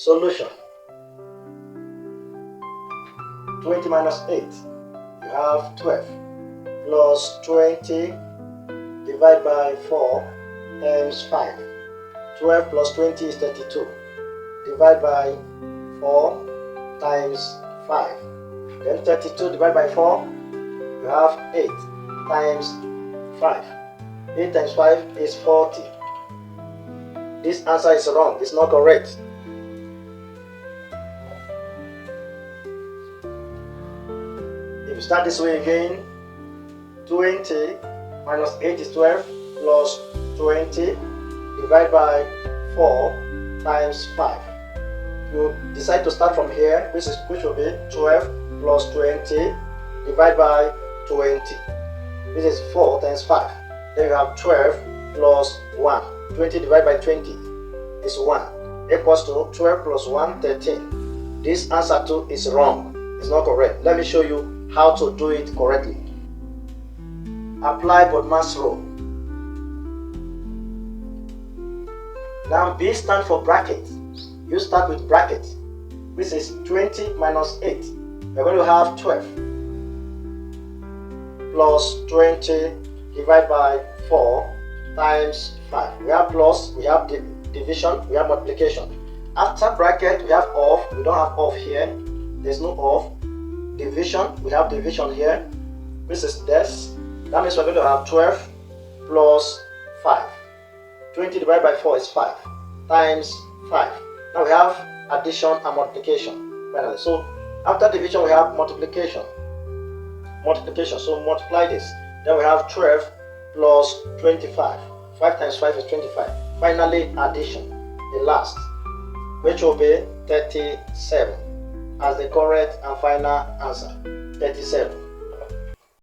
Solution. 20 minus 8, you have 12, plus 20 divided by 4 times 5. 12 plus 20 is 32, divided by 4 times 5. Then 32 divided by 4, you have 8 times 5. 8 times 5 is 40. This answer is wrong, it's not correct. If you start this way again, 20 minus 8 is 12, plus 20 divided by 4 times 5. You decide to start from here, which will be 12 plus 20 divided by 20. This is 4 times 5. Then you have 12 plus 1. 20 divided by 20 is 1, equals to 12 plus 1, 13. This answer too is wrong. It's not correct. Let me show you how to do it correctly. Apply BODMAS rule. Now B stands for bracket. You start with bracket, which is 20 minus 8. We're going to have 12 plus 20 divided by 4 times 5. We have plus, we have division, we have multiplication. After bracket, we have off. We don't have off here. There's no off. Division, we have division here. This is this. That means we're going to have 12 plus 5. 20 divided by 4 is 5 times 5. Now we have addition and multiplication. Finally, so after division, we have multiplication. So multiply this. Then we have 12 plus 25. 5 times 5 is 25. Finally, addition, the last, which will be 37 as the correct and final answer. 37.